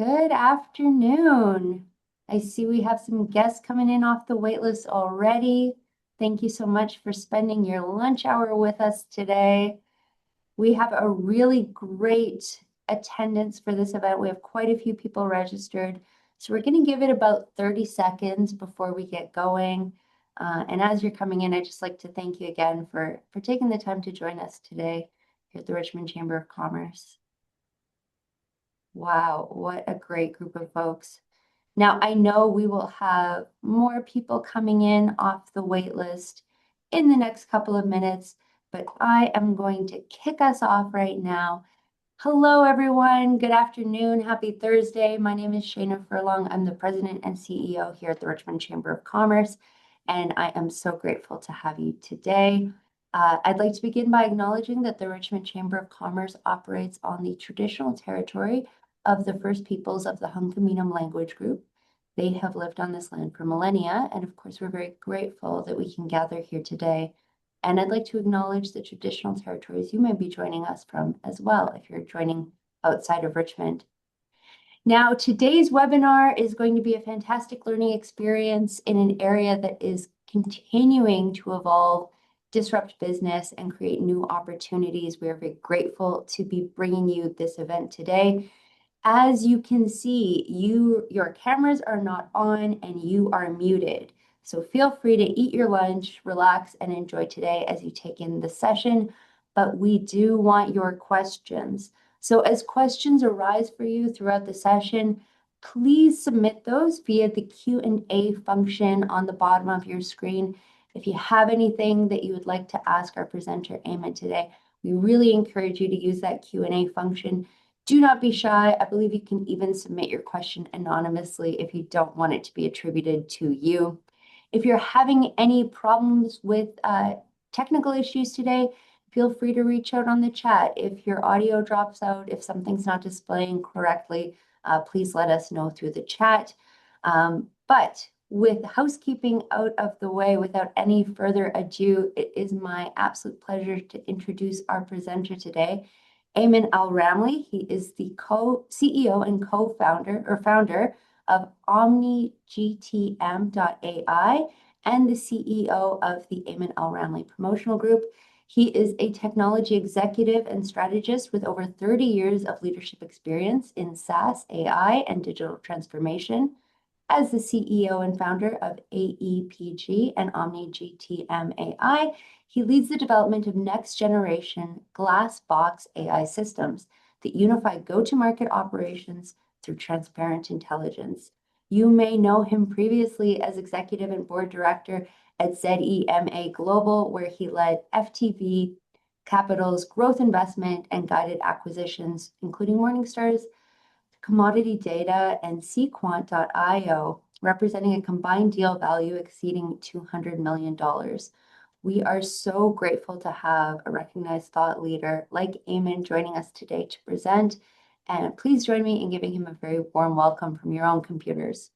Good afternoon. I see we have some guests coming in off the wait list already. Thank you so much for spending your lunch hour with us today. We have a really great attendance for this event. We have quite a few people registered. So we're going to give it about 30 seconds before we get going. And as you're coming in, I'd just like to thank you again for taking the time to join us today here at the Richmond Chamber of Commerce. Wow, what a great group of folks. Now, I know we will have more people coming in off the wait list in the next couple of minutes, but I am going to kick us off right now. Hello, everyone. Good afternoon. Happy Thursday. My name is Shayna Furlong. I'm the president and CEO here at the Richmond Chamber of Commerce, and I am so grateful to have you today. I'd like to begin by acknowledging that the Richmond Chamber of Commerce operates on the traditional territory of the First Peoples of the Hunkaminam language group. They have lived on this land for millennia, and of course, we're very grateful that we can gather here today. And I'd like to acknowledge the traditional territories you may be joining us from as well, if you're joining outside of Richmond. Now, today's webinar is going to be a fantastic learning experience in an area that is continuing to evolve, disrupt business, and create new opportunities. We are very grateful to be bringing you this event today. As you can see, your cameras are not on and you are muted. So feel free to eat your lunch, relax, and enjoy today as you take in the session. But we do want your questions. So as questions arise for you throughout the session, please submit those via the Q&A function on the bottom of your screen. If you have anything that you would like to ask our presenter, Aiman, today, we really encourage you to use that Q&A function. Do not be shy. I believe you can even submit your question anonymously if you don't want it to be attributed to you. If you're having any problems with technical issues today, feel free to reach out on the chat. If your audio drops out, if something's not displaying correctly, please let us know through the chat. But with housekeeping out of the way, without any further ado, it is my absolute pleasure to introduce our presenter today, Aiman El-Ramly. He is the CEO and co-founder or founder of OmniGTM.ai and the CEO of the Aiman El-Ramly Promotional Group. He is a technology executive and strategist with over 30 years of leadership experience in SaaS, AI, and digital transformation. As the CEO and founder of AEPG and OmniGTM.ai, he leads the development of next-generation glass box AI systems that unify go-to-market operations through transparent intelligence. You may know him previously as executive and board director at ZEMA Global, where he led FTV Capital's growth investment and guided acquisitions, including Morningstar's Commodity Data and Sequant.io, representing a combined deal value exceeding $200 million. We are so grateful to have a recognized thought leader like Aiman joining us today to present. And please join me in giving him a very warm welcome from your own computers.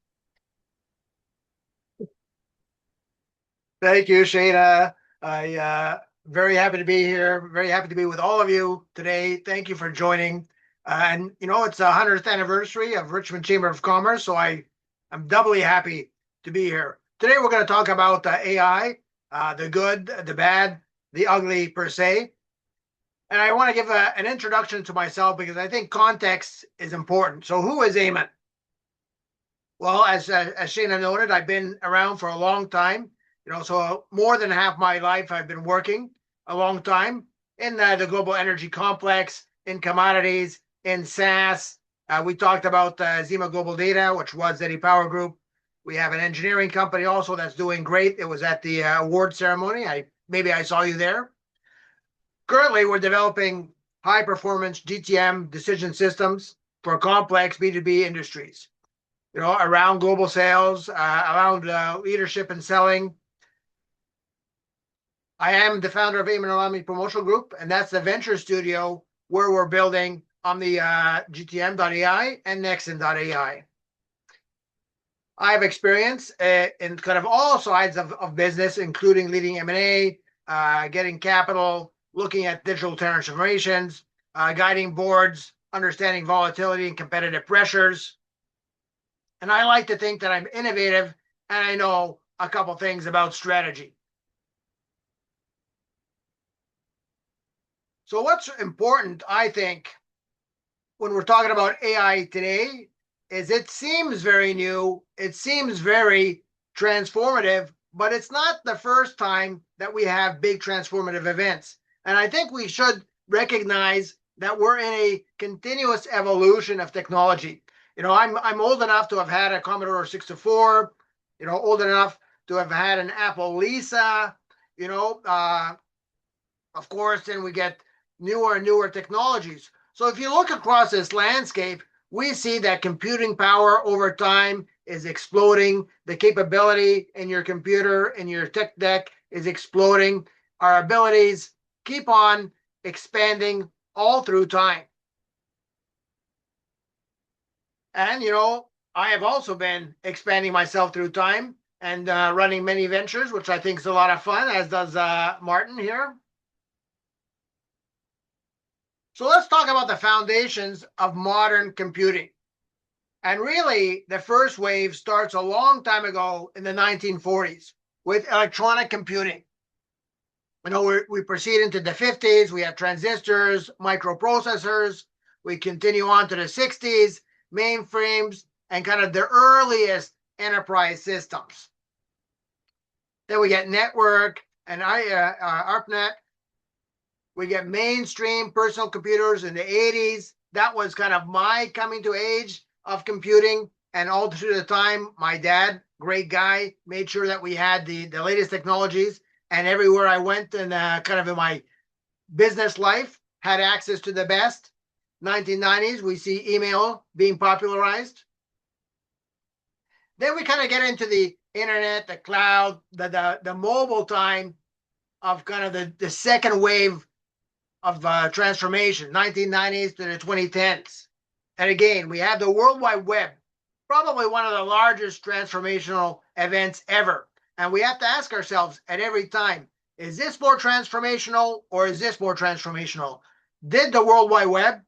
Thank you, Shayna. Very happy to be here. Very happy to be with all of you today. Thank you for joining. And you know, it's the 100th anniversary of Richmond Chamber of Commerce, so I'm doubly happy to be here. Today we're going to talk about AI, the good, the bad, the ugly per se. And I want to give an introduction to myself because I think context is important. So who is Aiman? Well, as Shayna noted, I've been around for a long time. You know, so more than half my life I've been working a long time in the global energy complex, in commodities, in SaaS. We talked about ZEMA Global Data, which was ZE Power Group. We have an engineering company also that's doing great. It was at the award ceremony. Maybe I saw you there. Currently, we're developing high-performance GTM decision systems for complex B2B industries, you know, around global sales, around leadership and selling. I am the founder of Aiman El-Ramly Promotional Group, and that's the venture studio where we're building OmniGTM.ai and Nexon.ai. I have experience in kind of all sides of business, including leading M&A, getting capital, looking at digital transformations, guiding boards, understanding volatility and competitive pressures. And I like to think that I'm innovative and I know a couple things about strategy. So what's important, I think, when we're talking about AI today is it seems very new, it seems very transformative, but it's not the first time that we have big transformative events. And I think we should recognize that we're in a continuous evolution of technology. I'm old enough to have had a Commodore 64, old enough to have had an Apple Lisa, of course, then we get newer and newer technologies. So if you look across this landscape, we see that computing power over time is exploding. The capability in your computer, in your tech deck is exploding. Our abilities keep on expanding all through time. And, I have also been expanding myself through time and running many ventures, which I think is a lot of fun, as does Martin here. So let's talk about the foundations of modern computing. And really, the first wave starts a long time ago in the 1940s with electronic computing. We proceed into the 50s, we have transistors, microprocessors, we continue on to the 60s, mainframes, and kind of the earliest enterprise systems. Then we get network and ARPANET. We get mainstream personal computers in the 80s. That was kind of my coming to age of computing. And all through the time, my dad, great guy, made sure that we had the latest technologies. And everywhere I went and kind of in my business life, had access to the best. 1990s, we see email being popularized. Then we kind of get into the internet, the cloud, the mobile time of kind of the second wave of transformation, 1990s to the 2010s. And again, we have the World Wide Web, probably one of the largest transformational events ever. And we have to ask ourselves at every time, is this more transformational or is this more transformational? Did the World Wide Web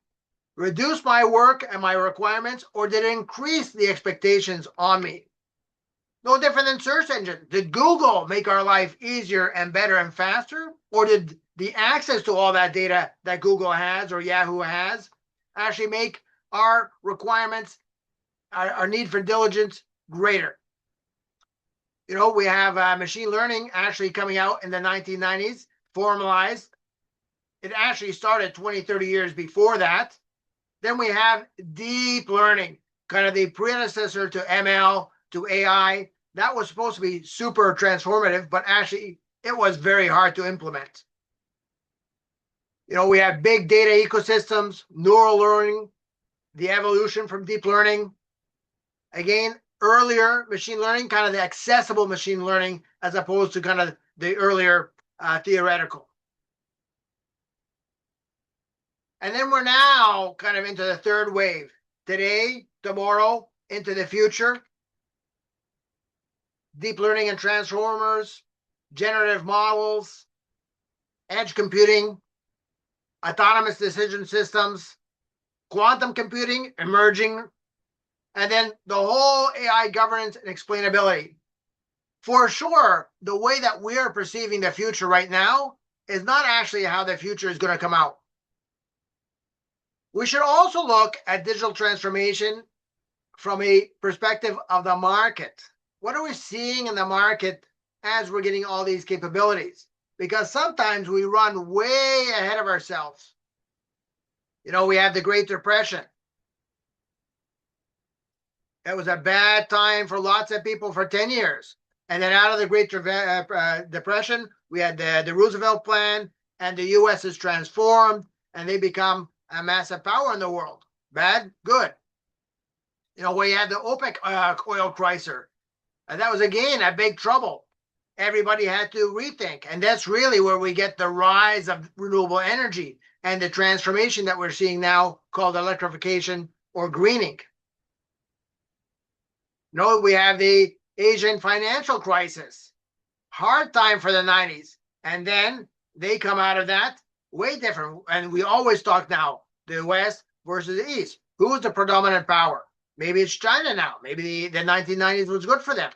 reduce my work and my requirements, or did it increase the expectations on me? No different than search engine. Did Google make our life easier and better and faster? Or did the access to all that data that Google has or Yahoo has actually make our requirements, our need for diligence greater? We have machine learning actually coming out in the 1990s, formalized. It actually started 20, 30 years before that. Then we have deep learning, kind of the predecessor to ML, to AI. That was supposed to be super transformative, but actually it was very hard to implement. We have big data ecosystems, neural learning, the evolution from deep learning. Again, earlier machine learning, kind of the accessible machine learning, as opposed to kind of the earlier theoretical. And then we're now kind of into the third wave. Today, tomorrow, into the future. Deep learning and transformers, generative models, edge computing, autonomous decision systems, quantum computing emerging, and then the whole AI governance and explainability. For sure, the way that we are perceiving the future right now is not actually how the future is going to come out. We should also look at digital transformation from a perspective of the market. What are we seeing in the market as we're getting all these capabilities? Because sometimes we run way ahead of ourselves. We had the Great Depression. It was a bad time for lots of people for 10 years. And then out of the Great Depression, we had the Roosevelt Plan, and the U.S. is transformed, and they become a massive power in the world. Bad? Good. We had the OPEC oil crisis. And that was, again, a big trouble. Everybody had to rethink. And that's really where we get the rise of renewable energy and the transformation that we're seeing now called electrification or greening. We have the Asian financial crisis. Hard time for the 90s. And then they come out of that way different. And we always talk now, the West versus the East. Who is the predominant power? Maybe it's China now. Maybe the 1990s was good for them.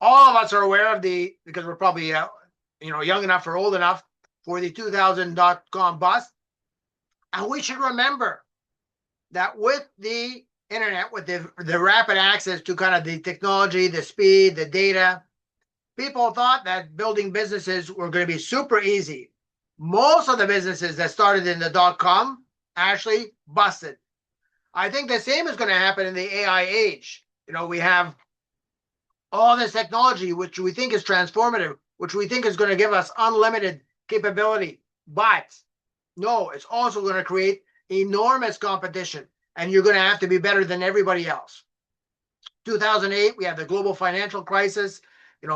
All of us are aware of because we're probably young enough or old enough for the 2000.com bust. And we should remember that with the internet, with the rapid access to kind of the technology, the speed, the data, people thought that building businesses were going to be super easy. Most of the businesses that started in the .com actually busted. I think the same is going to happen in the AI age. We have all this technology, which we think is transformative, which we think is going to give us unlimited capability. But no, it's also going to create enormous competition, and you're going to have to be better than everybody else. 2008, we had the global financial crisis,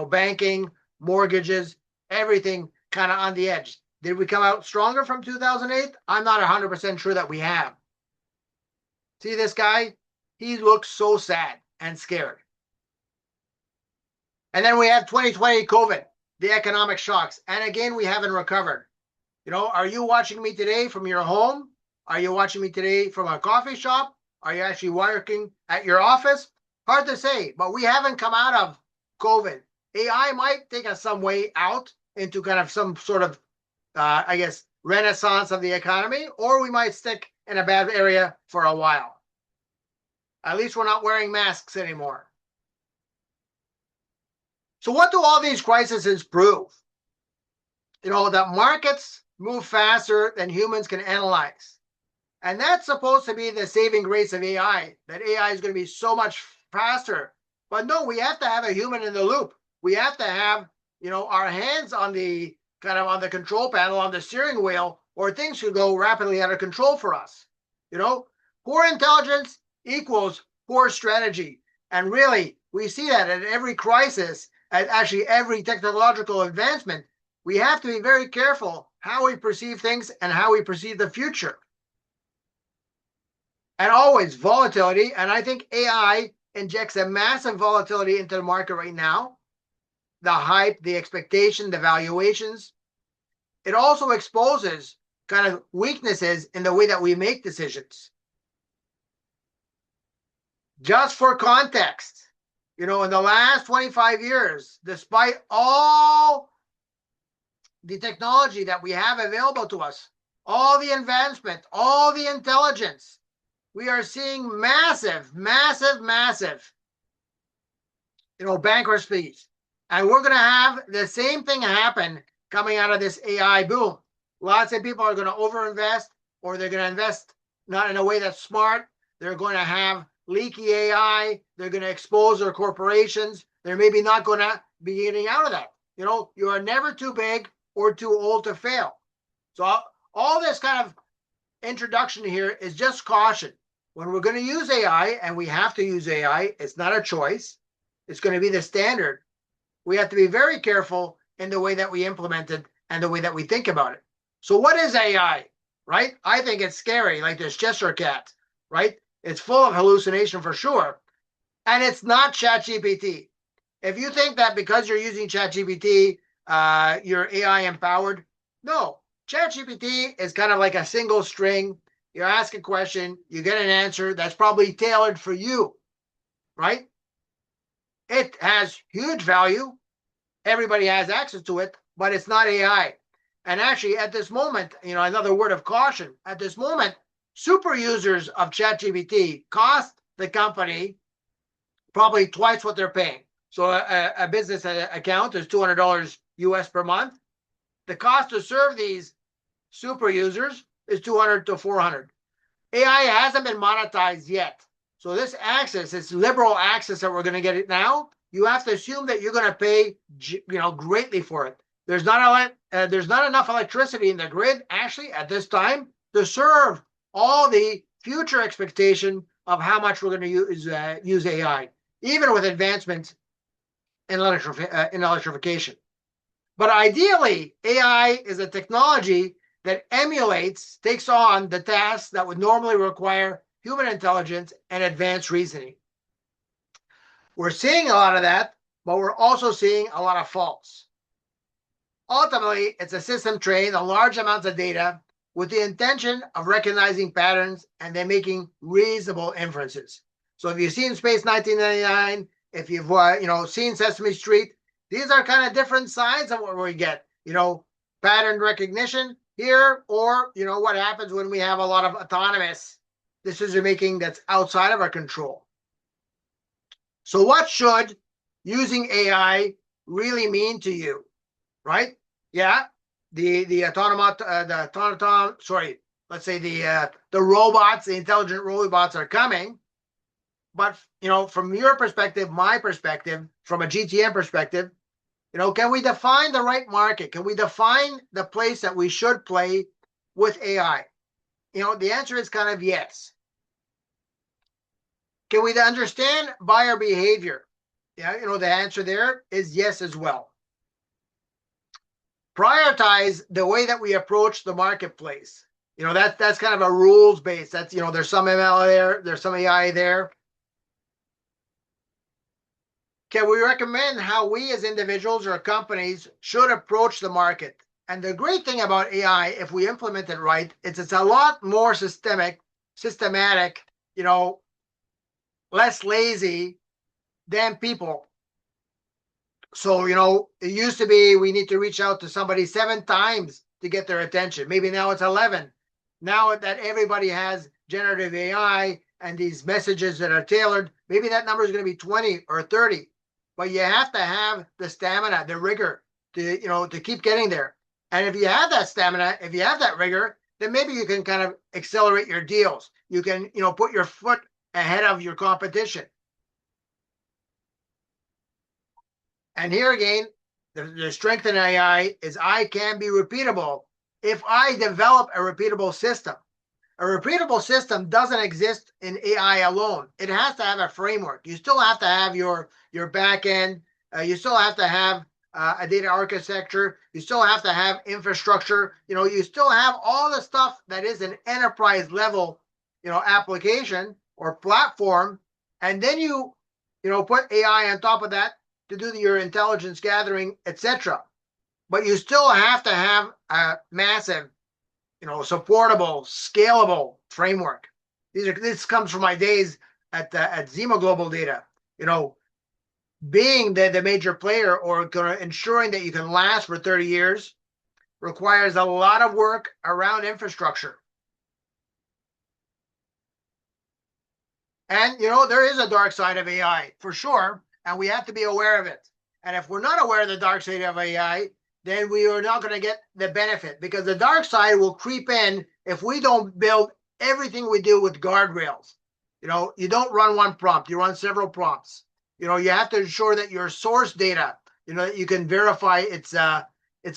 banking, mortgages, everything kind of on the edge. Did we come out stronger from 2008? I'm not 100% sure that we have. See this guy? He looks so sad and scared. And then we have 2020 COVID, the economic shocks. And again, we haven't recovered. Are you watching me today from your home? Are you watching me today from a coffee shop? Are you actually working at your office? Hard to say, but we haven't come out of COVID. AI might take us some way out into kind of some sort of, renaissance of the economy, or we might stick in a bad area for a while. At least we're not wearing masks anymore. So what do all these crises prove? That markets move faster than humans can analyze. And that's supposed to be the saving grace of AI, that AI is going to be so much faster. But no, we have to have a human in the loop. We have to have, our hands on the control panel, on the steering wheel, or things could go rapidly out of control for us. Poor intelligence equals poor strategy. And really, we see that at every crisis, at actually every technological advancement. We have to be very careful how we perceive things and how we perceive the future. And always volatility. And I think AI injects a massive volatility into the market right now. The hype, the expectation, the valuations. It also exposes kind of weaknesses in the way that we make decisions. Just for context, in the last 25 years, despite all the technology that we have available to us, all the advancement, all the intelligence, we are seeing massive bankruptcies. And we're going to have the same thing happen coming out of this AI boom. Lots of people are going to overinvest, or they're going to invest not in a way that's smart. They're going to have leaky AI. They're going to expose their corporations. They're maybe not going to be getting out of that. You are never too big or too old to fail. So all this kind of introduction here is just caution. When we're going to use AI, and we have to use AI, it's not a choice. It's going to be the standard. We have to be very careful in the way that we implement it and the way that we think about it. So what is AI, right? I think it's scary, like this Cheshire cat, right? It's full of hallucination for sure. And it's not ChatGPT. If you think that because you're using ChatGPT, you're AI empowered, no. ChatGPT is kind of like a single string. You ask a question, you get an answer that's probably tailored for you, right? It has huge value. Everybody has access to it, but it's not AI. And actually, at this moment, another word of caution, at this moment, super users of ChatGPT cost the company probably twice what they're paying. So a business account is $200 US per month. The cost to serve these super users is $200 to $400. AI hasn't been monetized yet. So this access, this liberal access that we're going to get it now, you have to assume that you're going to pay, greatly for it. There's not enough electricity in the grid, actually, at this time, to serve all the future expectation of how much we're going to use AI, even with advancements in electrification. But ideally, AI is a technology that takes on the tasks that would normally require human intelligence and advanced reasoning. We're seeing a lot of that, but we're also seeing a lot of faults. Ultimately, it's a system trained on large amounts of data with the intention of recognizing patterns and then making reasonable inferences. So if you've seen Space 1999, if you've seen Sesame Street, these are kind of different sides of what we get. Pattern recognition here, or what happens when we have a lot of autonomous decision making that's outside of our control. So what should using AI really mean to you, right? Yeah, the robots, the intelligent robots are coming, but from your perspective, my perspective, from a GTM perspective, can we define the right market? Can we define the place that we should play with AI? The answer is kind of yes. Can we understand buyer behavior? Yeah, the answer there is yes as well. Prioritize the way that we approach the marketplace. That's kind of a rules based. That's there's some ML there, there's some AI there. Can we recommend how we as individuals or companies should approach the market? And the great thing about AI, if we implement it right, it's a lot more systematic, less lazy than people. So, it used to be we need to reach out to somebody 7 times to get their attention. Maybe now it's 11. Now that everybody has generative AI and these messages that are tailored, maybe that number is going to be 20 or 30. But you have to have the stamina, the rigor to keep getting there. And if you have that stamina, if you have that rigor, then maybe you can kind of accelerate your deals. You can, put your foot ahead of your competition. And here again, the strength in AI is I can be repeatable if I develop a repeatable system. A repeatable system doesn't exist in AI alone. It has to have a framework. You still have to have your back end. You still have to have a data architecture. You still have to have infrastructure. You still have all the stuff that is an enterprise level, application or platform. And then you put AI on top of that to do your intelligence gathering, etc. But you still have to have a massive, supportable, scalable framework. This comes from my days at Zima Global Data. Being the major player or ensuring that you can last for 30 years requires a lot of work around infrastructure. And, there is a dark side of AI for sure, and we have to be aware of it. And if we're not aware of the dark side of AI, then we are not going to get the benefit, because the dark side will creep in if we don't build everything we do with guardrails. You don't run one prompt, you run several prompts. You have to ensure that your source data, that you can verify its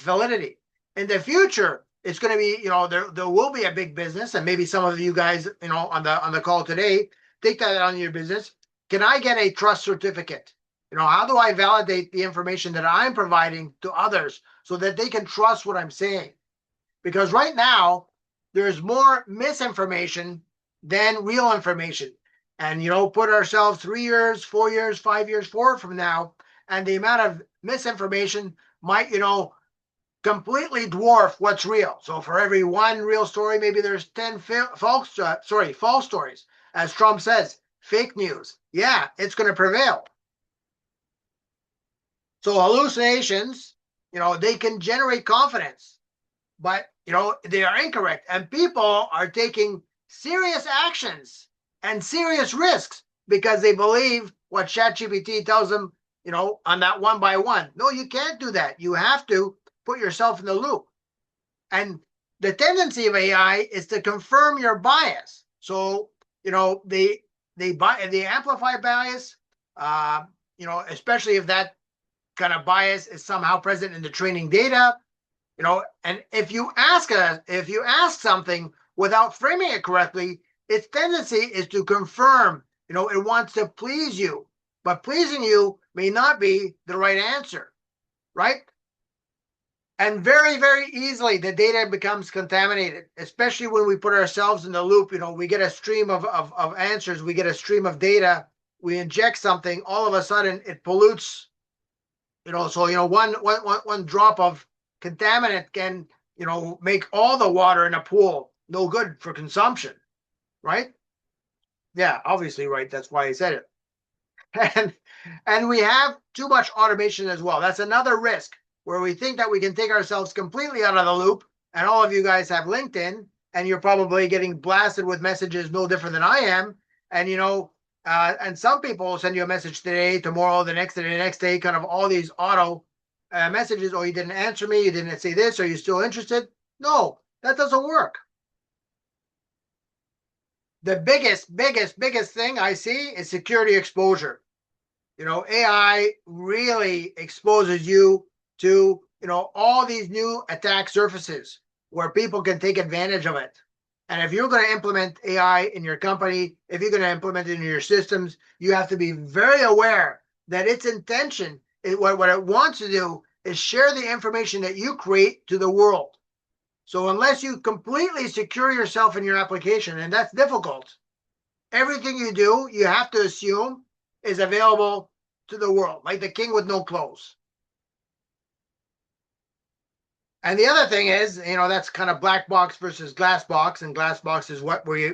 validity. In the future, it's going to be, there will be a big business, and maybe some of you guys, on the call today, take that on your business. Can I get a trust certificate? How do I validate the information that I'm providing to others so that they can trust what I'm saying? Because right now, there's more misinformation than real information. And, put ourselves 3 years, 4 years, 5 years forward from now, and the amount of misinformation might, completely dwarf what's real. So for every one real story, maybe there's 10 false stories. As Trump says, fake news. Yeah, it's going to prevail. So hallucinations, they can generate confidence, but, they are incorrect. And people are taking serious actions and serious risks because they believe what ChatGPT tells them, on that 1 by 1. No, you can't do that. You have to put yourself in the loop. And the tendency of AI is to confirm your bias. So, they amplify bias, especially if that kind of bias is somehow present in the training data, and if you ask something without framing it correctly, its tendency is to confirm, it wants to please you, but pleasing you may not be the right answer, right? And very, very easily, the data becomes contaminated, especially when we put ourselves in the loop. We get a stream of answers, we get a stream of data, we inject something, all of a sudden it pollutes. So, one drop of contaminant can make all the water in a pool no good for consumption, right? Yeah, obviously, right. That's why I said it. And we have too much automation as well. That's another risk where we think that we can take ourselves completely out of the loop. And all of you guys have LinkedIn, and you're probably getting blasted with messages no different than I am. And and some people send you a message today, tomorrow, the next day, the next day, kind of all these auto messages. Oh, you didn't answer me. You didn't say this. Are you still interested? No, that doesn't work. The biggest thing I see is security exposure. AI really exposes you to, all these new attack surfaces where people can take advantage of it. And if you're going to implement AI in your company, if you're going to implement it in your systems, you have to be very aware that its intention, what it wants to do is share the information that you create to the world. So unless you completely secure yourself in your application, and that's difficult, everything you do, you have to assume is available to the world, like the king with no clothes. And the other thing is, that's kind of black box versus glass box, and glass box is what we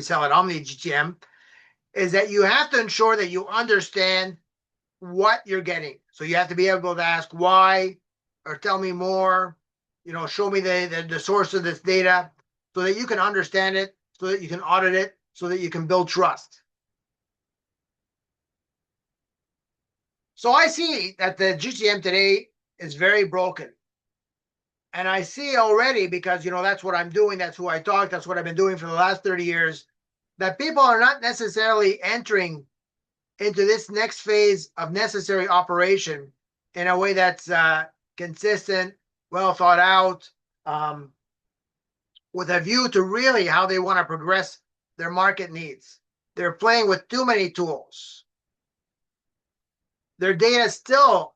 sell at OmniGTM, is that you have to ensure that you understand what you're getting. So you have to be able to ask why, or tell me more, show me the source of this data, so that you can understand it, so that you can audit it, so that you can build trust. So I see that the GTM today is very broken. And I see already, because, that's what I'm doing. That's who I talk. That's what I've been doing for the last 30 years, that people are not necessarily entering into this next phase of necessary operation in a way that's consistent, well thought out, with a view to really how they want to progress their market needs. They're playing with too many tools. Their data still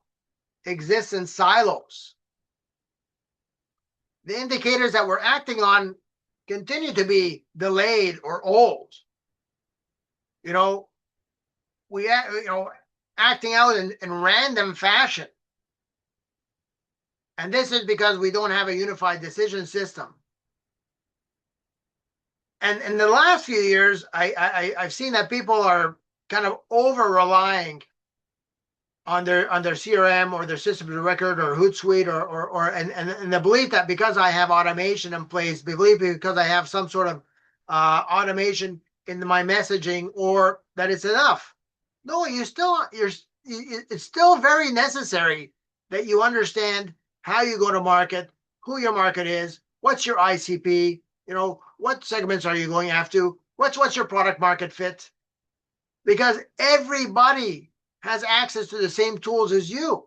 exists in silos. The indicators that we're acting on continue to be delayed or old. We acting out in random fashion. And this is because we don't have a unified decision system. And in the last few years, I've seen that people are kind of over relying on their CRM or their system of record or Hootsuite and the belief that because I have automation in place, because I have some sort of automation in my messaging, or that it's enough. No, it's still very necessary that you understand how you go to market, who your market is, what's your ICP, what segments are you going after, what's your product market fit, because everybody has access to the same tools as you.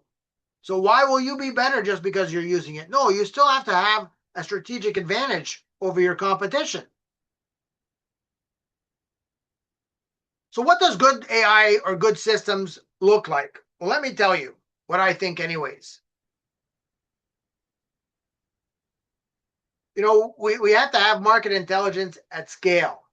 So why will you be better just because you're using it? No, you still have to have a strategic advantage over your competition. So what does good AI or good systems look like? Well, let me tell you what I think anyways. We have to have market intelligence at scale.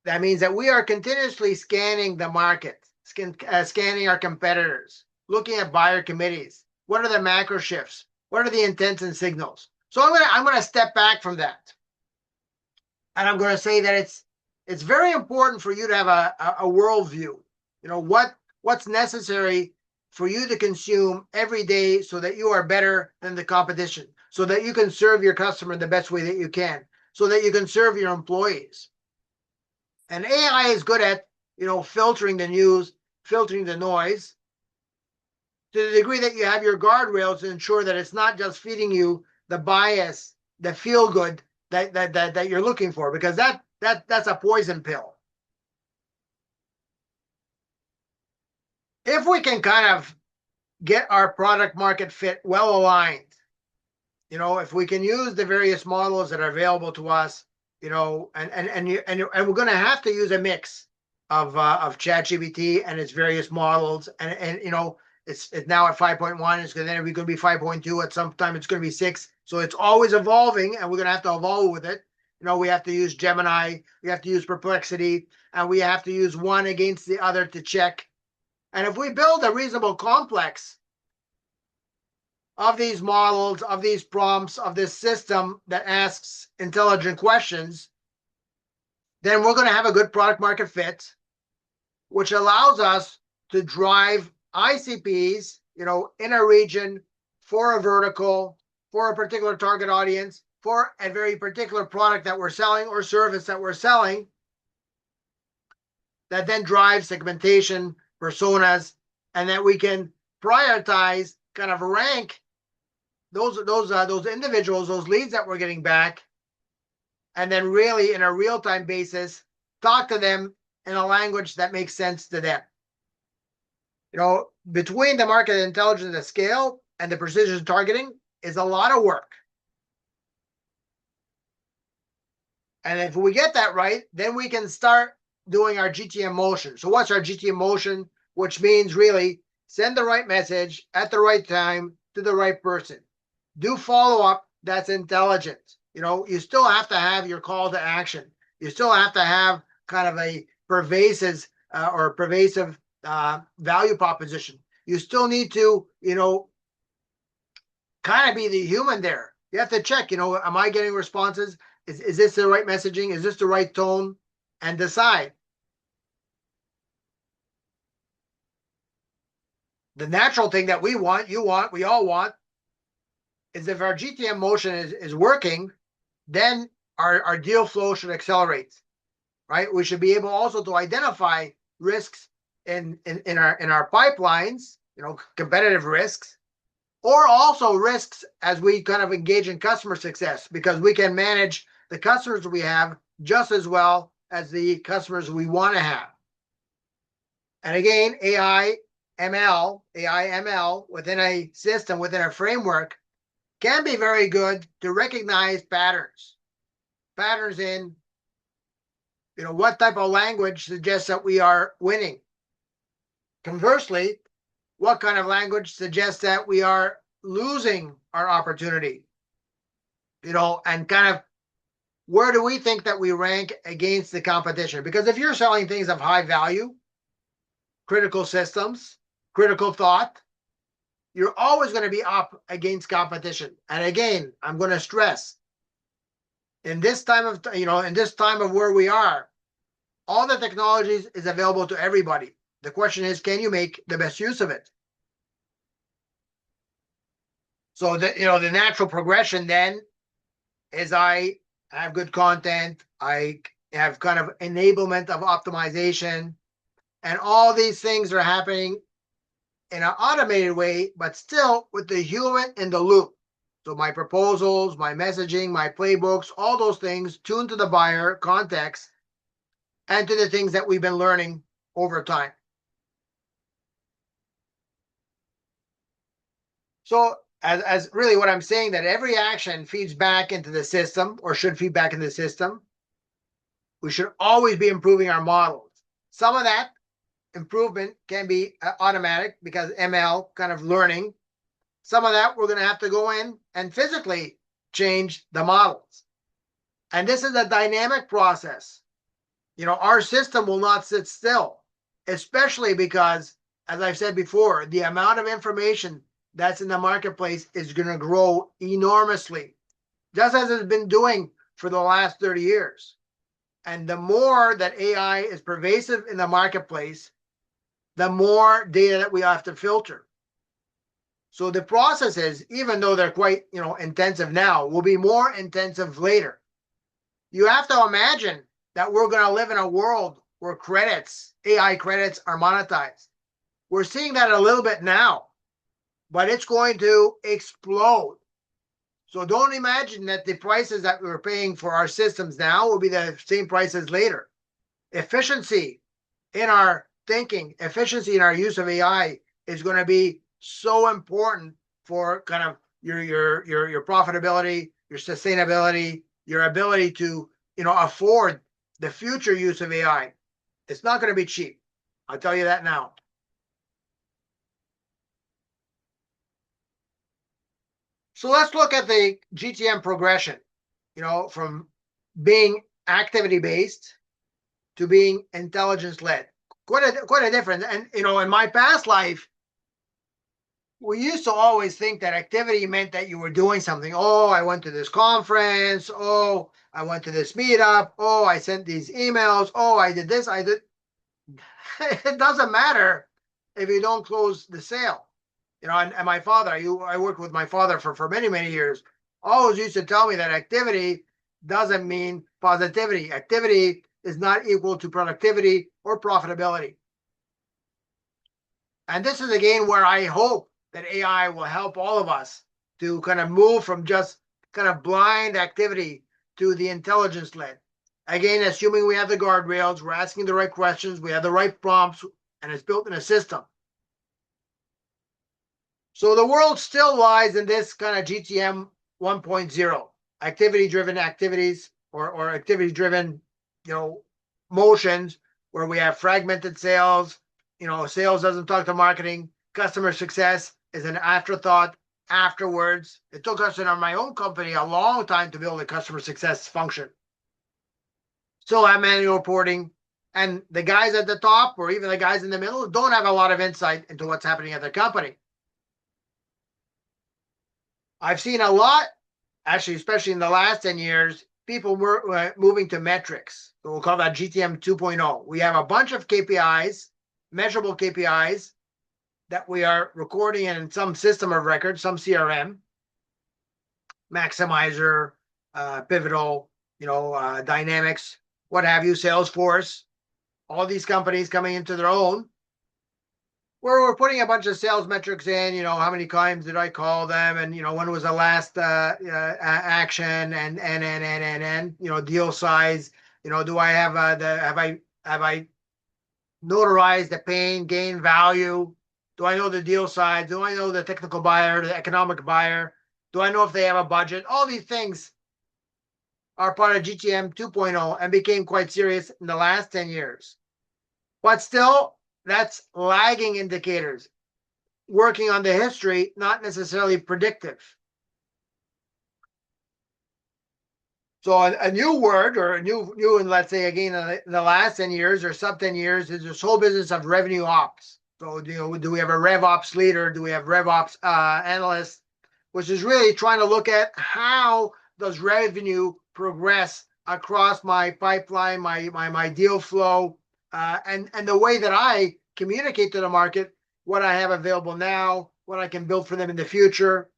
That means that we are continuously scanning the market, scanning our competitors, looking at buyer committees. What are the macro shifts? What are the intents and signals? So I'm gonna step back from that, and I'm going to say that it's very important for you to have a worldview. What's necessary for you to consume every day, so that you are better than the competition, so that you can serve your customer the best way that you can, so that you can serve your employees. And AI is good at, filtering the news, filtering the noise, to the degree that you have your guardrails to ensure that it's not just feeding you the bias, the feel good that you're looking for, because that's a poison pill. If we can kind of get our product market fit well aligned, if we can use the various models that are available to us, and we're going to have to use a mix of ChatGPT and its various models, and it's now at 5.1. It's going to be 5.2 at some time. It's going to be 6. So it's always evolving, and we're going to have to evolve with it. We have to use Gemini, we have to use Perplexity, and we have to use one against the other to check. And if we build a reasonable complex of these models, of these prompts, of this system that asks intelligent questions, then we're going to have a good product market fit, which allows us to drive ICPs, in a region for a vertical, for a particular target audience, for a very particular product that we're selling or service that we're selling, that then drives segmentation, personas, and that we can prioritize, kind of rank those individuals, those leads that we're getting back, and then really in a real-time basis talk to them in a language that makes sense to them. Between the market intelligence at scale and the precision targeting is a lot of work. And if we get that right, then we can start doing our GTM motion. So what's our GTM motion? Which means really send the right message at the right time to the right person. Do follow-up that's intelligent. You still have to have your call to action. You still have to have kind of a pervasive value proposition. You still need to, kind of be the human there. You have to check, am I getting responses? Is this the right messaging? Is this the right tone? And decide. The natural thing that we want, you want, we all want, is if our GTM motion is working, then our deal flow should accelerate, right? We should be able also to identify risks in our pipelines, competitive risks, or also risks as we kind of engage in customer success, because we can manage the customers we have just as well as the customers we want to have. And again, AI, ML within a system, within a framework, can be very good to recognize patterns in, what type of language suggests that we are winning. Conversely, what kind of language suggests that we are losing our opportunity, and kind of where do we think that we rank against the competition? Because if you're selling things of high value, critical systems, critical thought, you're always going to be up against competition. And again, I'm going to stress, in this time of where we are, all the technologies is available to everybody. The question is, can you make the best use of it? So the natural progression then is I have good content, I have kind of enablement of optimization, and all these things are happening in an automated way, but still with the human in the loop. So my proposals, my messaging, my playbooks, all those things tuned to the buyer context and to the things that we've been learning over time. So as really what I'm saying, that every action feeds back into the system, or should feed back into the system. We should always be improving our models. Some of that improvement can be automatic because ML kind of learning. Some of that we're going to have to go in and physically change the models. And this is a dynamic process. Our system will not sit still, especially because, as I've said before, the amount of information that's in the marketplace is going to grow enormously, just as it's been doing for the last 30 years. And the more that AI is pervasive in the marketplace, the more data that we have to filter. So the processes, even though they're quite, intensive now, will be more intensive later. You have to imagine that we're going to live in a world where AI credits are monetized. We're seeing that a little bit now, but it's going to explode. So don't imagine that the prices that we're paying for our systems now will be the same prices later. Efficiency in our thinking, efficiency in our use of AI is going to be so important for kind of your profitability, your sustainability, your ability to afford the future use of AI. It's not going to be cheap. I'll tell you that now. So let's look at the GTM progression, from being activity-based to being intelligence-led. Quite a difference. And, in my past life, we used to always think that activity meant that you were doing something. Oh, I went to this conference. Oh, I went to this meetup. Oh, I sent these emails. Oh, I did this. I did. It doesn't matter if you don't close the sale. And my father, I worked with my father for many, many years, always used to tell me that activity doesn't mean positivity. Activity is not equal to productivity or profitability. And this is again where I hope that AI will help all of us to kind of move from just kind of blind activity to the intelligence led. Again, assuming we have the guardrails, we're asking the right questions, we have the right prompts, and it's built in a system. So the world still lies in this kind of GTM 1.0, activity-driven activities or activity-driven, motions where we have fragmented sales. Sales doesn't talk to marketing. Customer success is an afterthought afterwards. It took us in my own company a long time to build a customer success function. Still have manual reporting, and the guys at the top or even the guys in the middle don't have a lot of insight into what's happening at their company. I've seen a lot, actually, especially in the last 10 years, people were moving to metrics. So we'll call that GTM 2.0. We have a bunch of KPIs, measurable KPIs, that we are recording in some system of record, some CRM, Maximizer, Pivotal, Dynamics, what have you, Salesforce, all these companies coming into their own, where we're putting a bunch of sales metrics in, how many times did I call them, and when was the last action, and deal size, do I have have I notarized the pain, gain value? Do I know the deal size? Do I know the technical buyer, the economic buyer? Do I know if they have a budget? All these things are part of GTM 2.0 and became quite serious in the last 10 years. But still, that's lagging indicators, working on the history, not necessarily predictive. So a new word, or a new, and let's say again, in the last 10 years or sub 10 years, is this whole business of revenue ops. So, do we have a rev ops leader? Do we have rev ops analyst? Which is really trying to look at how does revenue progress across my pipeline, my deal flow, and the way that I communicate to the market what I have available now, what I can build for them in the future.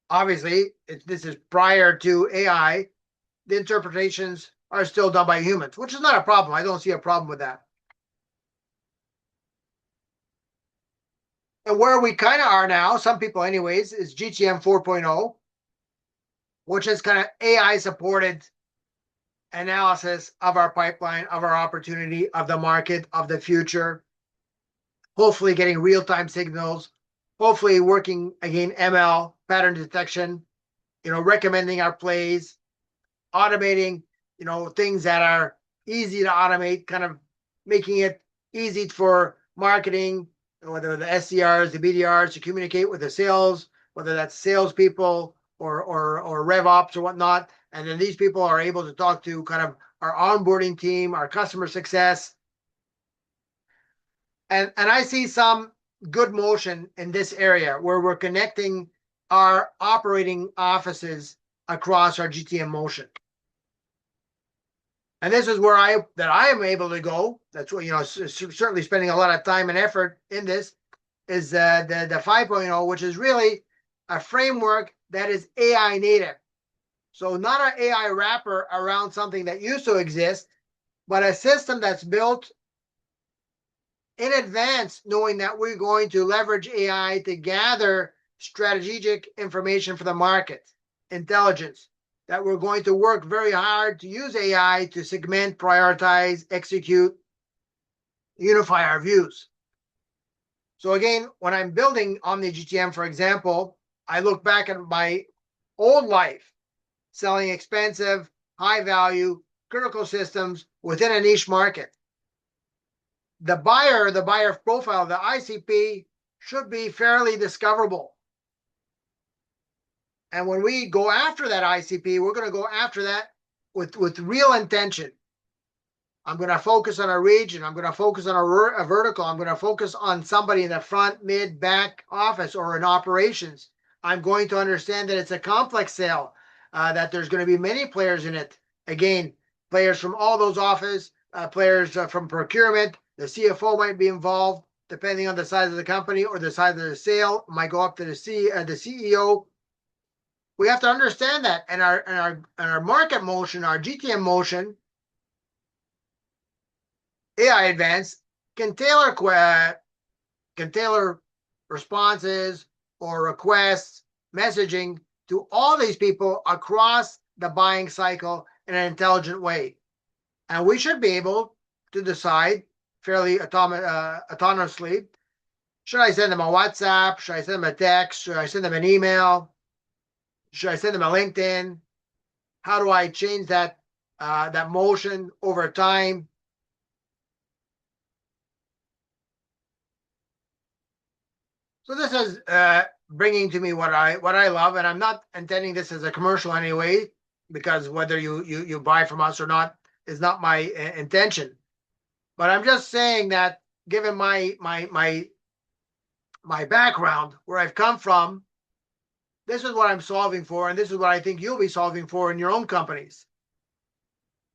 Obviously, this is prior to AI. The interpretations are still done by humans, which is not a problem. I don't see a problem with that. And where we kind of are now, some people anyways, is GTM 4.0, which is kind of AI supported analysis of our pipeline, of our opportunity, of the market, of the future. Hopefully getting real-time signals, hopefully working, again, ML, pattern detection, recommending our plays, automating, things that are easy to automate, kind of making it easy for marketing, whether the SDRs, the BDRs, to communicate with the sales, whether that's salespeople or rev ops or whatnot. And then these people are able to talk to kind of our onboarding team, our customer success. And I see some good motion in this area where we're connecting our operating offices across our GTM motion. And this is where I am able to go. That's what, certainly spending a lot of time and effort in this, is the 5.0, which is really a framework that is AI native. So not an AI wrapper around something that used to exist, but a system that's built in advance, knowing that we're going to leverage AI to gather strategic information for the market, intelligence, that we're going to work very hard to use AI to segment, prioritize, execute, unify our views. So again, when I'm building OmniGTM, for example, I look back at my old life, selling expensive, high value, critical systems within a niche market. The buyer profile, the ICP, should be fairly discoverable. And when we go after that ICP, we're going to go after that with real intention. I'm going to focus on a region. I'm going to focus on a vertical. I'm going to focus on somebody in the front, mid, back office or in operations. I'm going to understand that it's a complex sale, that there's going to be many players in it. Again, players from all those offices, players from procurement. The CFO might be involved, depending on the size of the company or the size of the sale. Might go up to the CEO. We have to understand that, and our market motion, our GTM motion, AI Advanced can tailor responses or requests, messaging to all these people across the buying cycle in an intelligent way. And we should be able to decide fairly autonomously, should I send them a WhatsApp? Should I send them a text? Should I send them an email? Should I send them a LinkedIn? How do I change that motion over time? So this is bringing to me what I love, and I'm not intending this as a commercial anyway, because whether you buy from us or not is not my intention. But I'm just saying that given my background, where I've come from, this is what I'm solving for, and this is what I think you'll be solving for in your own companies.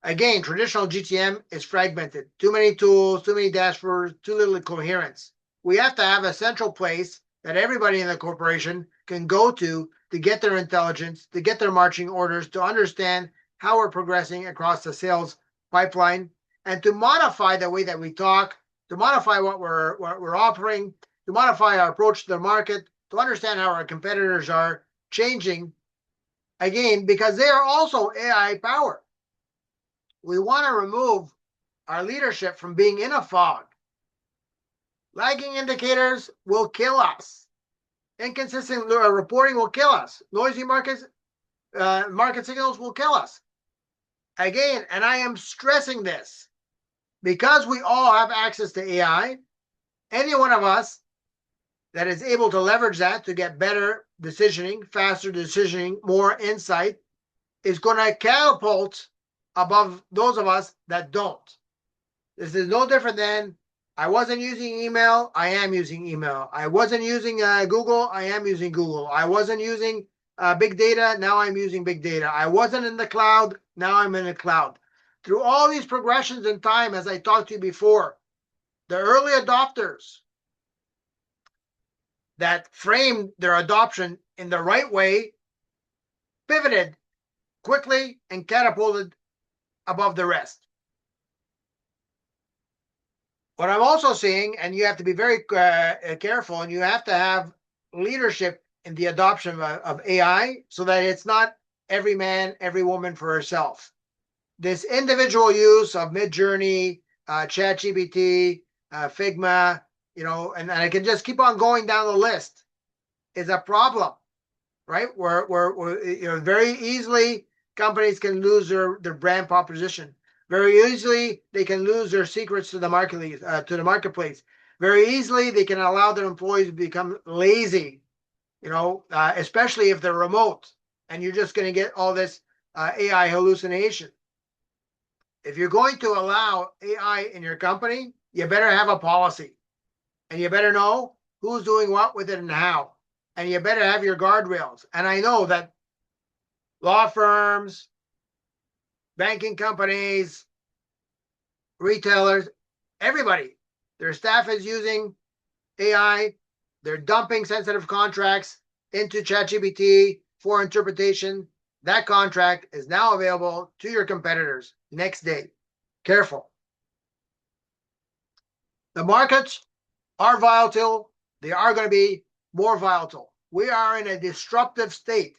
Again, traditional GTM is fragmented. Too many tools, too many dashboards, too little coherence. We have to have a central place that everybody in the corporation can go to get their intelligence, to get their marching orders, to understand how we're progressing across the sales pipeline, and to modify the way that we talk, to modify what we're offering, to modify our approach to the market, to understand how our competitors are changing, again, because they are also AI powered. We want to remove our leadership from being in a fog. Lagging indicators will kill us. Inconsistent reporting will kill us. Noisy market signals will kill us. Again, and I am stressing this, because we all have access to AI, any one of us that is able to leverage that to get better decisioning, faster decisioning, more insight, is going to catapult above those of us that don't. This is no different than I wasn't using email, I am using email. I wasn't using Google, I am using Google. I wasn't using big data, now I'm using big data. I wasn't in the cloud, now I'm in the cloud. Through all these progressions in time, as I talked to you before, the early adopters that framed their adoption in the right way pivoted quickly and catapulted above the rest. What I'm also seeing, and you have to be very careful, and you have to have leadership in the adoption of AI so that it's not every man, every woman for herself. This individual use of Midjourney, ChatGPT, Figma, and I can just keep on going down the list, is a problem, right? Where very easily companies can lose their brand proposition. Very easily they can lose their secrets to the marketplace. Very easily they can allow their employees to become lazy, especially if they're remote, and you're just going to get all this AI hallucination. If you're going to allow AI in your company, you better have a policy, and you better know who's doing what with it and how, and you better have your guardrails. And I know that law firms, banking companies, retailers, everybody, their staff is using AI. They're dumping sensitive contracts into ChatGPT for interpretation. That contract is now available to your competitors next day. Careful. The markets are volatile. They are going to be more volatile. We are in a disruptive state.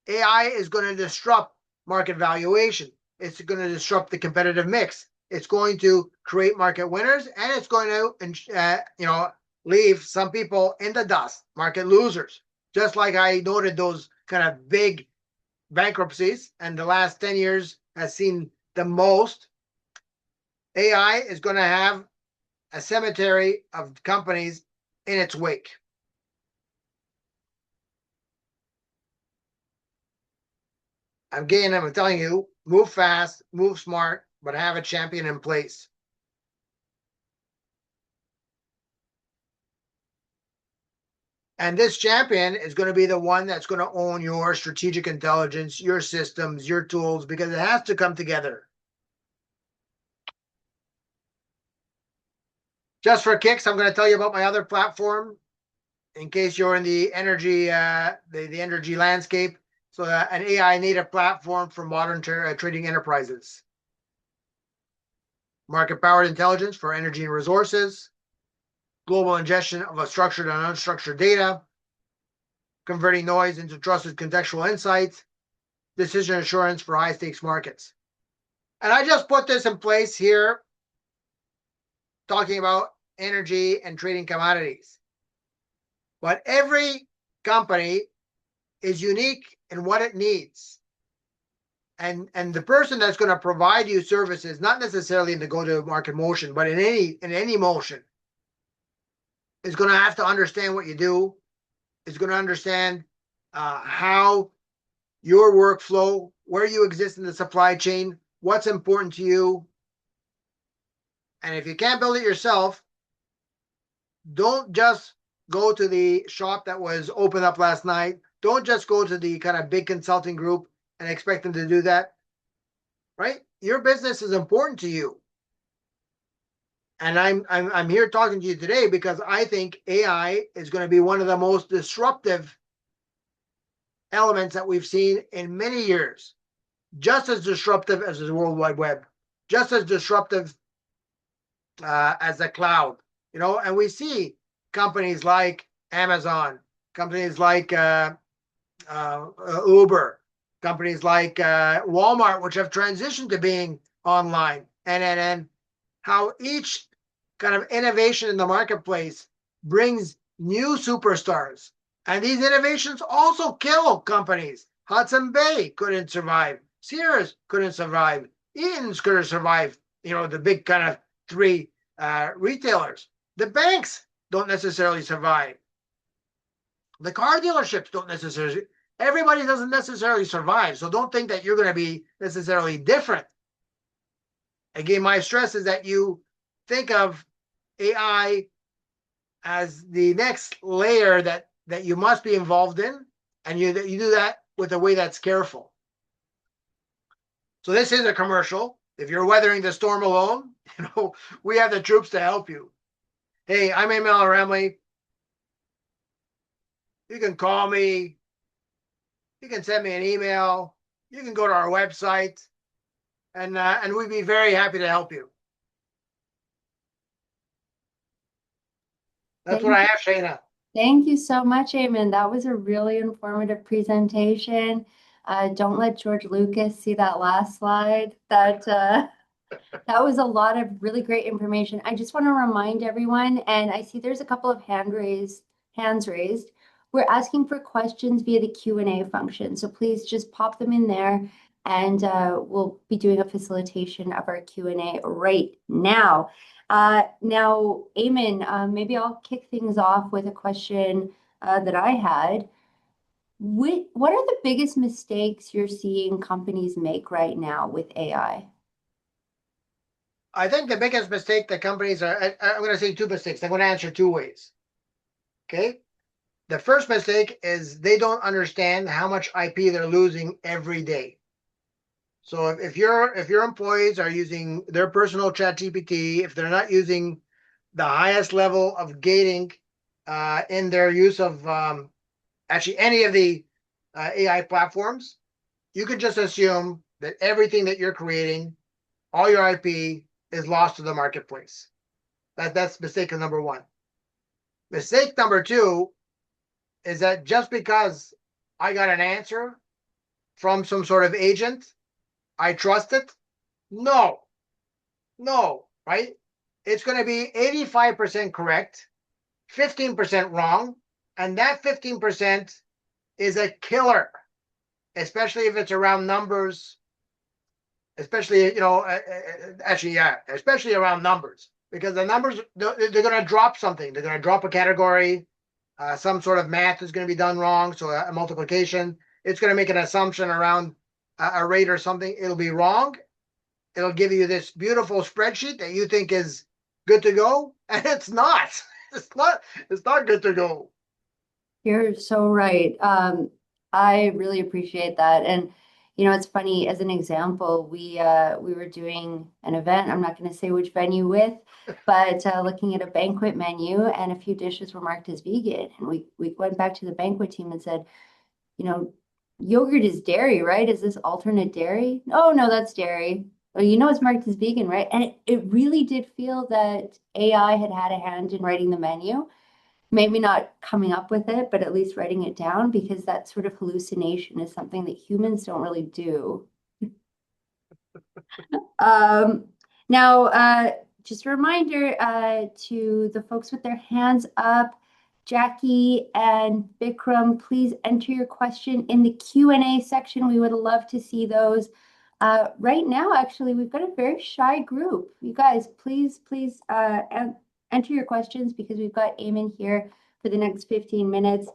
AI is going to disrupt market valuation. It's going to disrupt the competitive mix. It's going to create market winners, and it's going to, leave some people in the dust, market losers. Just like I noted those kind of big bankruptcies, and the last 10 years has seen the most. AI is going to have a cemetery of companies in its wake. Again, I'm telling you, move fast, move smart, but have a champion in place. And this champion is going to be the one that's going to own your strategic intelligence, your systems, your tools, because it has to come together. Just for kicks, I'm going to tell you about my other platform in case you're in the energy, the energy landscape. So an AI native platform for modern trading enterprises. Market powered intelligence for energy and resources. Global ingestion of a structured and unstructured data. Converting noise into trusted contextual insights. Decision assurance for high stakes markets. And I just put this in place here, talking about energy and trading commodities. But every company is unique in what it needs. And the person that's going to provide you services, not necessarily in the go-to-market motion, but in any motion, is going to have to understand what you do, is going to understand how your workflow, where you exist in the supply chain, what's important to you. And if you can't build it yourself, don't just go to the shop that was opened up last night. Don't just go to the kind of big consulting group and expect them to do that, right? Your business is important to you. And I'm here talking to you today because I think AI is going to be one of the most disruptive elements that we've seen in many years. Just as disruptive as the World Wide Web, just as disruptive as the cloud, and we see companies like Amazon, companies like Uber, companies like Walmart, which have transitioned to being online, and how each kind of innovation in the marketplace brings new superstars. And these innovations also kill companies. Hudson Bay couldn't survive. Sears couldn't survive. Eaton's couldn't survive. The big kind of three retailers. The banks don't necessarily survive. The car dealerships don't necessarily. Everybody doesn't necessarily survive. So don't think that you're going to be necessarily different. Again, my stress is that you think of AI as the next layer that you must be involved in, and you do that with a way that's careful. So this is a commercial. If you're weathering the storm alone, we have the troops to help you. Hey, I'm Aiman El-Ramly. You can call me. You can send me an email. You can go to our website, and we'd be very happy to help you. That's what I have, Shayna. Thank you so much, Aiman. That was a really informative presentation. Don't let George Lucas see that last slide. That was a lot of really great information. I just want to remind everyone, and I see there's a couple of hands raised. We're asking for questions via the Q&A function. So please just pop them in there, and we'll be doing a facilitation of our Q&A right now. Now, Aiman, maybe I'll kick things off with a question that I had. What are the biggest mistakes you're seeing companies make right now with AI? I think the biggest mistake that companies are, I'm going to say two mistakes. I'm going to answer two ways. Okay. The first mistake is they don't understand how much IP they're losing every day. So if your employees are using their personal chat GPT, if they're not using the highest level of gating in their use of actually any of the AI platforms, you could just assume that everything that you're creating, all your IP, is lost to the marketplace. That's mistake number one. Mistake number two is that just because I got an answer from some sort of agent, I trust it. No, right? It's going to be 85% correct, 15% wrong, and that 15% is a killer, especially if it's around numbers. Especially, especially around numbers, because the numbers, they're going to drop something. They're going to drop a category. Some sort of math is going to be done wrong. So a multiplication, it's going to make an assumption around a rate or something. It'll be wrong. it'll give you this beautiful spreadsheet that you think is good to go, and it's not. It's not good to go. You're so right. I really appreciate that. And it's funny, as an example, we were doing an event, I'm not going to say which venue with, but looking at a banquet menu, and a few dishes were marked as vegan. And we went back to the banquet team and said, you know, yogurt is dairy, right? Is this alternate dairy? Oh, no, that's dairy. Well, it's marked as vegan, right? And it really did feel that AI had a hand in writing the menu. Maybe not coming up with it, but at least writing it down, because that sort of hallucination is something that humans don't really do. Um, now, just a reminder to the folks with their hands up, Jackie and Vikram, please enter your question in the Q&A section. We would love to see those. Right now, actually, we've got a very shy group. You guys, please enter your questions, because we've got Aiman here for the next 15 minutes.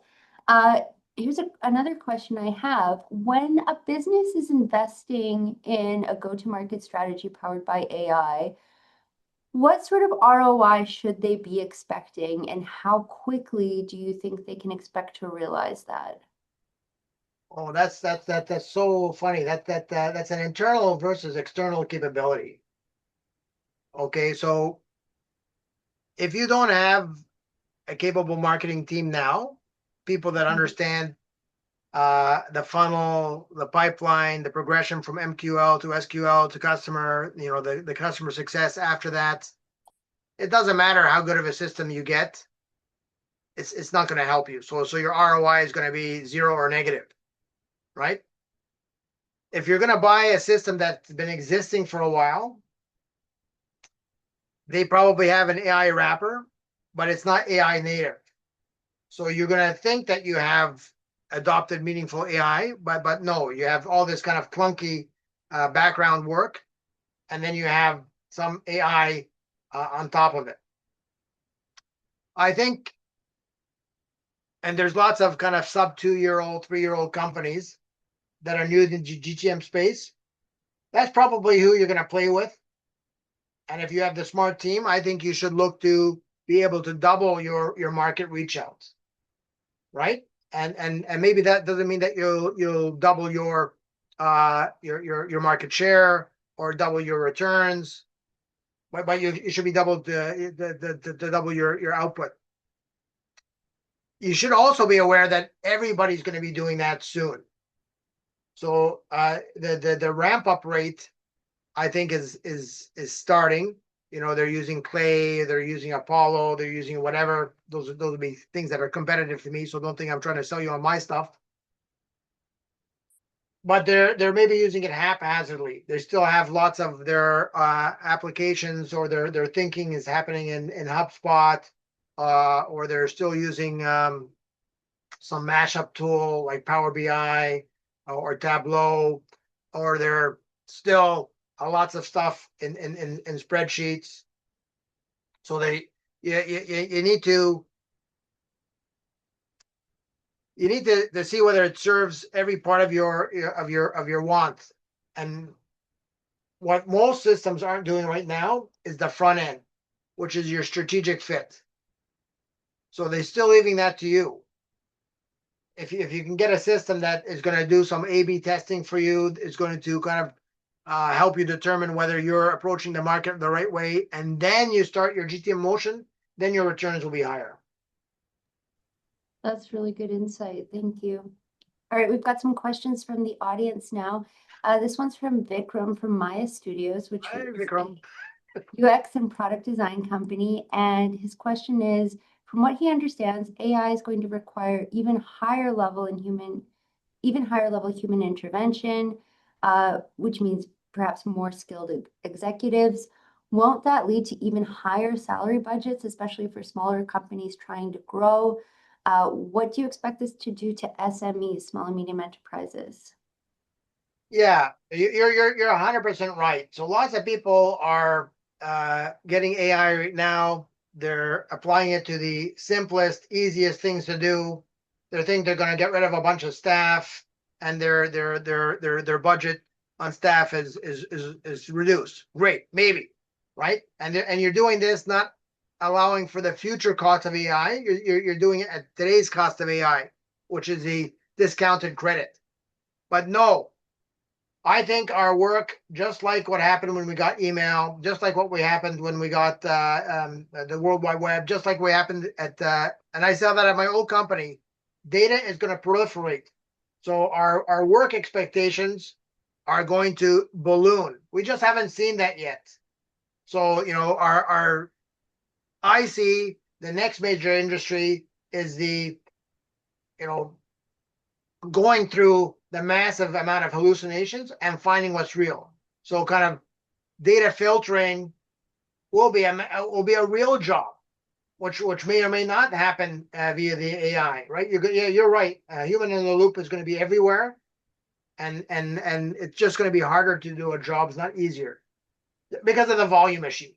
Here's another question I have. When a business is investing in a go-to-market strategy powered by AI, what sort of ROI should they be expecting, and how quickly do you think they can expect to realize that? Oh, that's so funny. That's an internal versus external capability. Okay, so if you don't have a capable marketing team now, people that Mhm. understand the funnel, the pipeline, the progression from MQL to SQL to customer, the customer success after that, it doesn't matter how good of a system you get, it's not going to help you. So your ROI is going to be zero or negative, right? If you're going to buy a system that's been existing for a while, they probably have an AI wrapper, but it's not AI native. So you're going to think that you have adopted meaningful AI, but no, you have all this kind of clunky background work, and then you have some AI on top of it. I think, and there's lots of kind of sub 2-year-old, 3-year-old companies that are new to the GTM space. That's probably who you're going to play with. And if you have the smart team, I think you should look to be able to double your market reach out, right? And maybe that doesn't mean that you'll double your market share or double your returns, but you should be double the double your output. You should also be aware that everybody's going to be doing that soon. So the ramp up rate, I think, is starting. They're using Clay, they're using Apollo, they're using whatever. Those would be things that are competitive to me. So don't think I'm trying to sell you on my stuff. But they're maybe using it haphazardly. They still have lots of their applications, or their thinking is happening in HubSpot, or they're still using some mashup tool like Power BI or Tableau, or they're still lots of stuff in spreadsheets. So you need to see whether it serves every part of your want. And what most systems aren't doing right now is the front end, which is your strategic fit. So they're still leaving that to you. If you can get a system that is going to do some A/B testing for you, is going to kind of help you determine whether you're approaching the market the right way, and then you start your GTM motion, then your returns will be higher. That's really good insight. Thank you. All right, we've got some questions from the audience now. This one's from Vikram from Maya Studios, which Hi, is a Vikram. UX and product design company. And his question is, from what he understands, AI is going to require even higher level human intervention, which means perhaps more skilled executives. Won't that lead to even higher salary budgets, especially for smaller companies trying to grow? What do you expect this to do to SMEs, small and medium enterprises? Yeah, you're 100% right. So lots of people are getting AI right now. They're applying it to the simplest, easiest things to do. They think they're going to get rid of a bunch of staff and their budget on staff is reduced. Great, maybe, right? And you're doing this not allowing for the future cost of AI. You're doing it at today's cost of AI, which is the discounted credit. But no, I think our work, just like what happened when we got email, just like what we happened when we got the World Wide Web, just like what happened at, and I saw that at my old company, data is going to proliferate. So our work expectations are going to balloon. We just haven't seen that yet. So, our I see the next major industry is the, you know, going through the massive amount of hallucinations and finding what's real. So kind of data filtering will be a real job, which may or may not happen via the AI, right? You're right. Human in the loop is going to be everywhere, and it's just going to be harder to do a job. It's not easier because of the volume issue.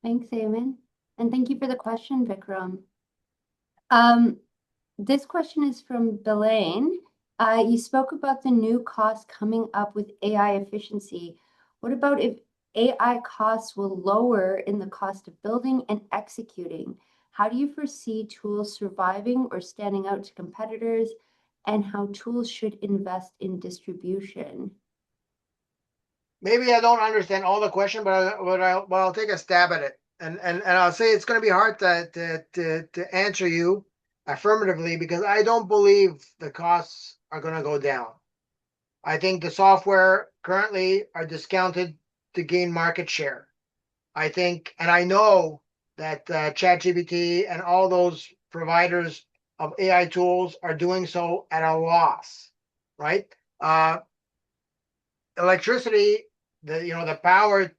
Thanks, Aiman. And thank you for the question, Vikram. This question is from Belaine. You spoke about the new costs coming up with AI efficiency. What about if AI costs will lower in the cost of building and executing? How do you foresee tools surviving or standing out to competitors, and how tools should invest in distribution? Maybe I don't understand all the question, but I'll take a stab at it, and I'll say it's going to be hard to answer you affirmatively because I don't believe the costs are going to go down. I think the software currently are discounted to gain market share. I think, and I know that ChatGPT and all those providers of AI tools are doing so at a loss, right? Electricity, the power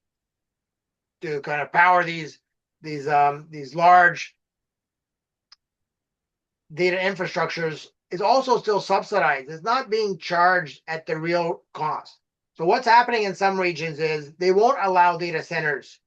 to kind of power these large data infrastructures is also still subsidized. It's not being charged at the real cost. So what's happening in some regions is they won't allow data centers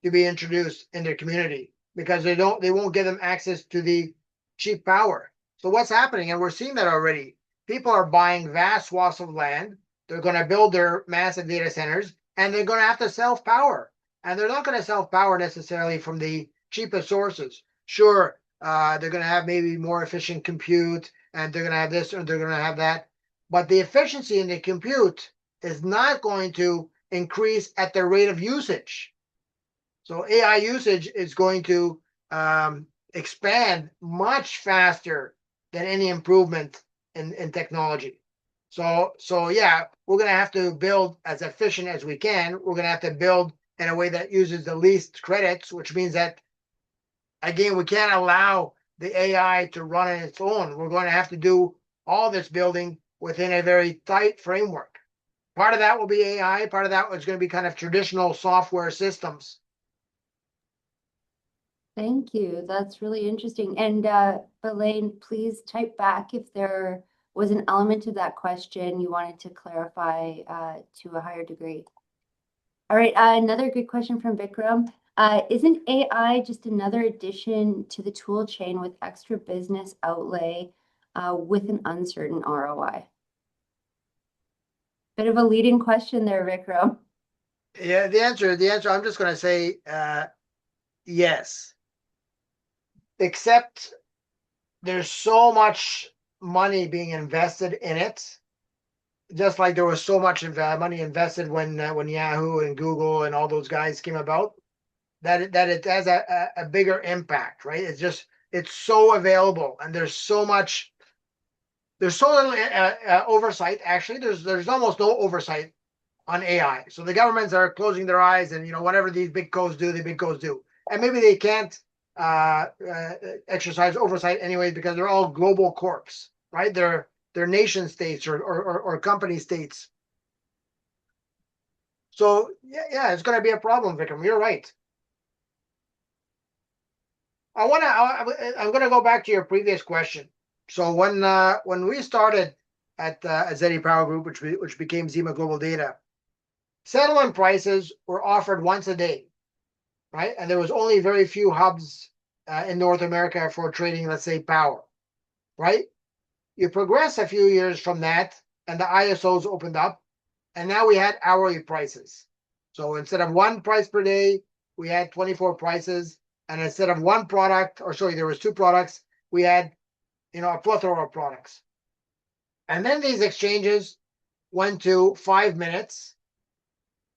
to be introduced in their community because they won't give them access to the cheap power. So what's happening, and we're seeing that already, people are buying vast swaths of land. They're going to build their massive data centers, and they're going to have to self-power. And they're not going to self-power necessarily from the cheapest sources. Sure, they're going to have maybe more efficient compute, and they're going to have this or they're going to have that. But the efficiency in the compute is not going to increase at the rate of usage. So AI usage is going to expand much faster than any improvement in technology. So yeah, we're going to have to build as efficient as we can. We're going to have to build in a way that uses the least credits, which means that, again, we can't allow the AI to run on its own. We're going to have to do all this building within a very tight framework. Part of that will be AI. Part of that is going to be kind of traditional software systems. Thank you. That's really interesting. And Belaine, please type back if there was an element to that question you wanted to clarify to a higher degree. All right, another good question from Vikram. Isn't AI just another addition to the tool chain with extra business outlay with an uncertain ROI? Bit of a leading question there, Vikram. Yeah, the answer, I'm just going to say yes. Except there's so much money being invested in it, just like there was so much money invested when Yahoo and Google and all those guys came about, that it has a bigger impact, right? It's so available, and there's so little oversight. Actually, there's almost no oversight on AI. So the governments are closing their eyes, and whatever these big codes do, the big codes do, and maybe they can't exercise oversight anyway because they're all global corps, right? They're nation states or company states. So yeah, it's going to be a problem, Vikram. You're right. I'm going to go back to your previous question. So when we started at Zeti Power Group, which became Zima Global Data, settlement prices were offered once a day, right? And there was only very few hubs in North America for trading, let's say, power, right? You progress a few years from that, and the ISOs opened up, and now we had hourly prices. So instead of one price per day, we had 24 prices, and instead of one product, or sorry, there was two products, we had a plethora of products. And then these exchanges went to 5 minutes,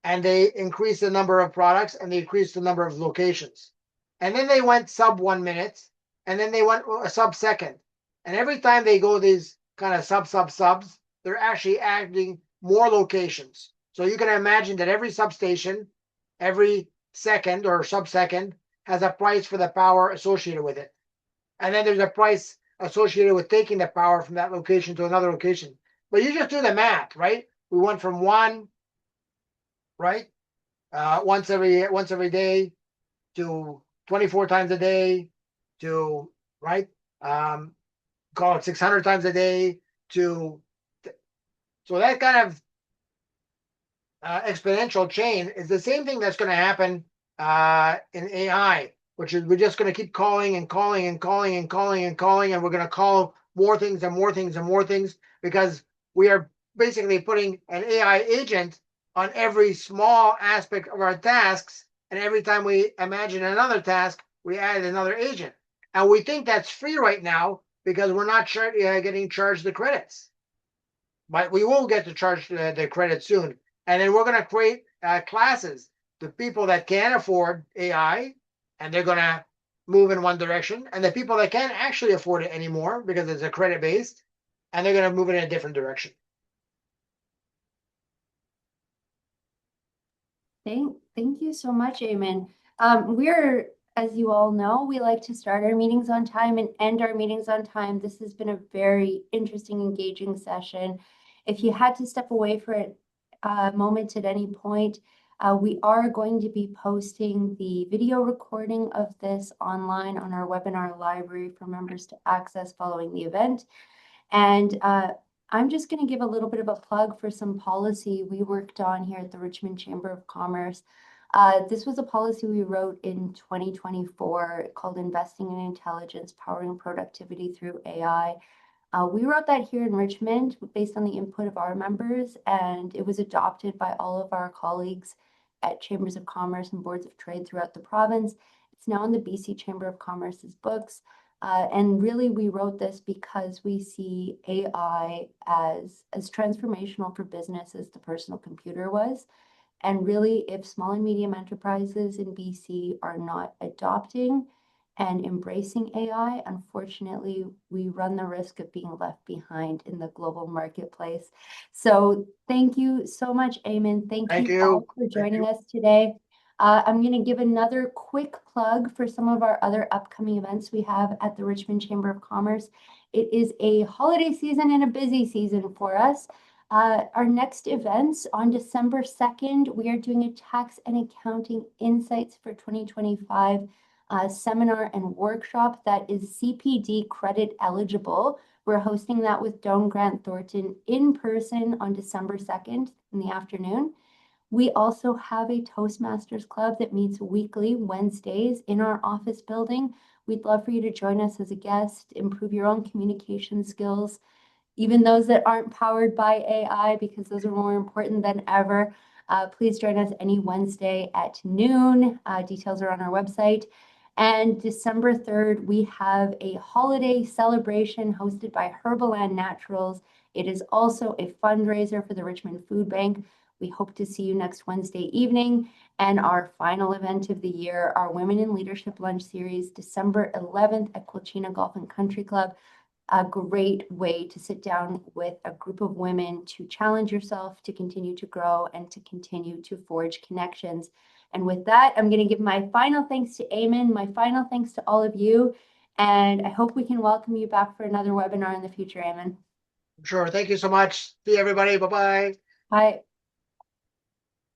and they increased the number of products and they increased the number of locations. And then they went sub 1 minute, and then they went a sub second. And every time they go these kind of subs, they're actually adding more locations. So you can imagine that every substation, every second or sub-second has a price for the power associated with it. And then there's a price associated with taking the power from that location to another location. But you just do the math, right? We went from one, right? Once every day to 24 times a day to, right? Call it 600 times a day to, so that kind of exponential chain is the same thing that's going to happen in AI, which is we're just going to keep calling and calling and calling and calling and calling, and we're going to call more things and more things and more things because we are basically putting an AI agent on every small aspect of our tasks. And every time we imagine another task, we add another agent. And we think that's free right now because we're not getting charged the credits. But we will get to charge the credit soon. And then we're going to create classes. The people that can afford AI, and they're going to move in one direction. And the people that can't actually afford it anymore because it's a credit based, and they're going to move in a different direction. Thank you so much, Aiman. As you all know, we like to start our meetings on time and end our meetings on time. This has been a very interesting, engaging session. If you had to step away for a moment at any point, we are going to be posting the video recording of this online on our webinar library for members to access following the event. And I'm just going to give a little bit of a plug for some policy we worked on here at the Richmond Chamber of Commerce. This was a policy we wrote in 2024 called Investing in Intelligence, Powering Productivity Through AI. We wrote that here in Richmond based on the input of our members, and it was adopted by all of our colleagues at Chambers of Commerce and Boards of Trade throughout the province. It's now in the BC Chamber of Commerce's books. And really, we wrote this because we see AI as transformational for business as the personal computer was. And really, if small and medium enterprises in BC are not adopting and embracing AI, unfortunately, we run the risk of being left behind in the global marketplace. So thank you so much, Aiman. Thank you all for joining us today. I'm going to give another quick plug for some of our other upcoming events we have at the Richmond Chamber of Commerce. It is a holiday season and a busy season for us. Our next events on December 2nd, we are doing a Tax and Accounting Insights for 2025 seminar and workshop that is CPD credit eligible. We're hosting that with Doan Grant Thornton in person on December 2nd in the afternoon. We also have a Toastmasters Club that meets weekly Wednesdays in our office building. We'd love for you to join us as a guest, improve your own communication skills, even those that aren't powered by AI, because those are more important than ever. Please join us any Wednesday at noon. Details are on our website. And December 3rd, we have a holiday celebration hosted by Herbaland Naturals. It is also a fundraiser for the Richmond Food Bank. We hope to see you next Wednesday evening. And our final event of the year, our Women in Leadership Lunch Series, December 11th at Quilchena Golf and Country Club. A great way to sit down with a group of women to challenge yourself, to continue to grow, and to continue to forge connections. And with that, I'm going to give my final thanks to Aiman, my final thanks to all of you, and I hope we can welcome you back for another webinar in the future, Aiman. Sure. Thank you so much. See everybody. Bye-bye. Bye.